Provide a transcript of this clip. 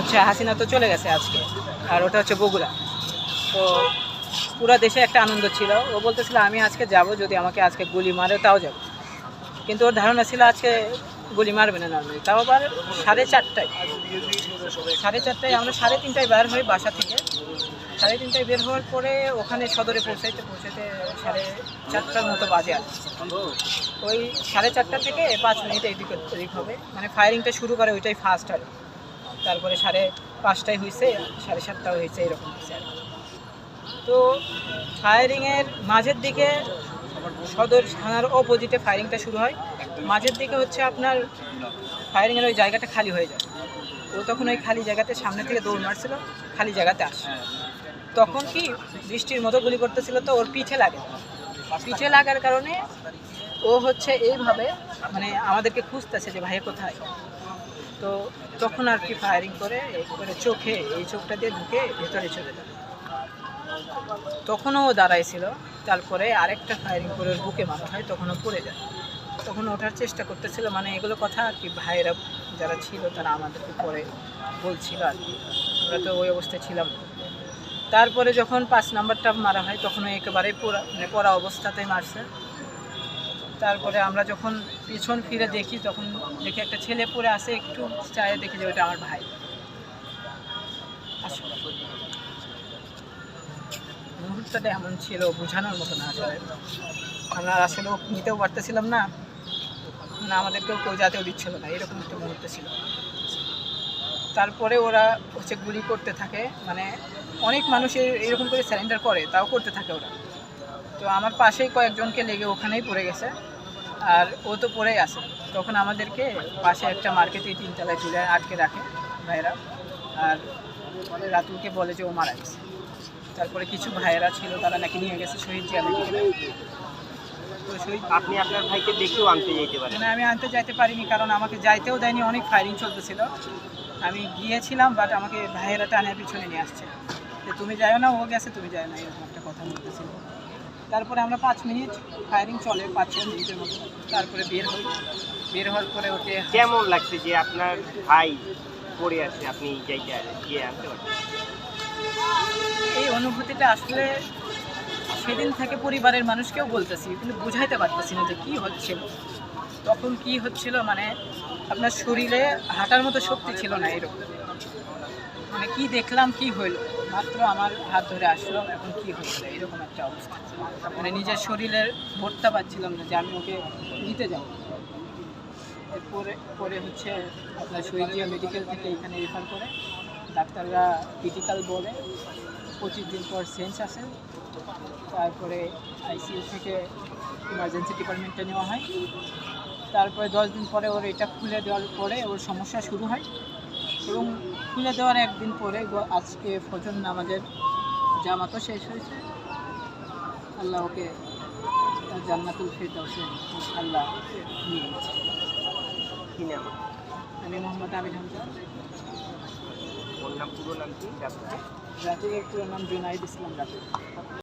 হচ্ছে হাসিনা তো চলে গেছে আজকে, আর ওটা হচ্ছে বগুড়া। তো পুরো দেশে একটা আনন্দ ছিল। ও বলতেছিল আমি আজকে যাব, যদি আমাকে আজকে গুলি মারে তাও যাব। কিন্তু ওর ধারণা ছিল আজকে গুলি মারবে না নর্মালি, তাও আবার 4:30টায়। 4:30টায় আমরা 3:30টায় বের হই বাসা থেকে। 3:30টায় বের হওয়ার পরে ওখানে সদরে পৌঁছাইতে 4:30টার মতো বাজে। আর ওই 4:30টা থেকে 5 মিনিট এদিক ওদিক হবে, মানে ফায়ারিংটা শুরু করে ওইটাই ফার্স্ট। আর তারপরে 5:30টায় হয়েছে, 7:30টাও হয়েছে, এরকম হয়েছে আর। তো ফায়ারিংয়ের মাঝের দিকে সদর থানার অপোজিটে ফায়ারিংটা শুরু হয়। মাঝের দিকে হচ্ছে আপনার ফায়ারিংয়ের ওই জায়গাটা খালি হয়ে যায়। ও তখন ওই খালি জায়গাতে সামনে থেকে দৌড় মারছিল, খালি জায়গাতে আসে। তখন কি বৃষ্টির মতো গুলি করতেছিল, তো ওর পিঠে লাগে। পিঠে লাগার কারণে ও হচ্ছে এইভাবে মানে আমাদেরকে খুঁজতেছে যে ভাই কোথায়। তো তখন আর কি ফায়ারিং করে চোখে, এই চোখটা দিয়ে ঢুকে ভেতরে চলে যায়। তখনও ও দাঁড়াইছিল। তারপরে আরেকটা ফায়ারিং করে ওর বুকে মারা হয়, তখনও পড়ে যায়। তখন ওঠার চেষ্টা করতেছিল, মানে এগুলো কথা আর কি ভাইয়েরা যারা ছিল তারা আমাদেরকে পরে বলছিল আর কি, আমরা তো ওই অবস্থায় ছিলাম। তারপরে যখন 5 নাম্বারটা মারা হয় তখন একেবারে পড়া অবস্থাতেই মারছে। তারপরে আমরা যখন পিছন ফিরে দেখি তখন দেখি একটা ছেলে পড়ে আসে, একটু চায়ে দেখি যে ওটা আমার ভাই। আসলে মুহূর্তটা এমন ছিল বোঝানোর মতো না। আসলে আমরা আসলে নিতেও পারতেছিলাম না, না আমাদেরকেও কেউ যাতেও দিচ্ছিল না, এরকম একটা মুহূর্ত ছিল। তারপরে ওরা হচ্ছে গুলি করতে থাকে, মানে অনেক মানুষ এরকম করে স্যারেন্ডার করে, তাও করতে থাকে ওরা। তো আমার পাশেই কয়েকজনকে লেগে ওখানেই পড়ে গেছে, আর ও তো পড়েই আছে। তখন আমাদেরকে পাশে একটা মার্কেটে 3তলায় তুলে আটকে রাখে ভাইয়েরা, আর রাতুলকে বলে যে ও মারা গেছে। তারপরে কিছু ভাইয়েরা ছিল তারা নাকি নিয়ে গেছে শহীদ জিয়া মেডিকেলে। তো আপনি আপনার ভাইকে দেখেও আনতে যেতে পারেন? না, আমি আনতে যাইতে পারিনি, কারণ আমাকে যাইতেও দেয়নি, অনেক ফায়ারিং চলতেছিল। আমি গিয়েছিলাম, বাট আমাকে ভাইয়েরা টানের পিছনে নিয়ে আসছে যে তুমি যাও না, ও গেছে তুমি যাও না, এরকম একটা কথা বলতেছিল। তারপরে আমরা 5 মিনিট ফায়ারিং চলে, 5-6 মিনিটের মতো। তারপরে বের হই। বের হওয়ার পরে ওকে কেমন লাগছে যে আপনার ভাই পড়ে আছে, আপনি গিয়ে আনতে পারছেন? এই অনুভূতিটা আসলে সেদিন থেকে পরিবারের মানুষকেও বলতেছি, কিন্তু বুঝাইতে পারতেছি না যে কী হচ্ছিল তখন, কি হচ্ছিল। মানে আপনার শরীরে হাঁটার মতো শক্তি ছিল না, এরকম মানে কি দেখলাম কি হইলো, মাত্র আমার হাত ধরে আসলো, এখন কি হচ্ছে এরকম একটা অবস্থা। মানে নিজের শরীরের ভরটা পাচ্ছিলাম না যে আমি ওকে নিতে যাব। পরে হচ্ছে আপনার শহীদ জিয়া মেডিকেল থেকে এখানে রেফার করে, ডাক্তাররা ক্রিটিক্যাল বলে, 25 দিন পর সেন্স আসে। তারপরে আইসিইউ থেকে ইমার্জেন্সি ডিপার্টমেন্টে নেওয়া হয়। তারপরে 10 দিন পরে ওর এটা খুলে দেওয়ার পরে ওর সমস্যা শুরু হয়, এবং খুলে দেওয়ার একদিন পরে আজকে ফজর নামাজের জামাতও শেষ হয়েছে। আল্লাহ ওকে জান্নাতুল ফিরদাউসে আল্লাহ নিয়ে গেছে। কি নাম? আমি মোহাম্মদ আমির হামজা। ওর নাম, পুরো নাম কি? রাতুলের পুরো নাম জুনাইদ ইসলাম রাতুল।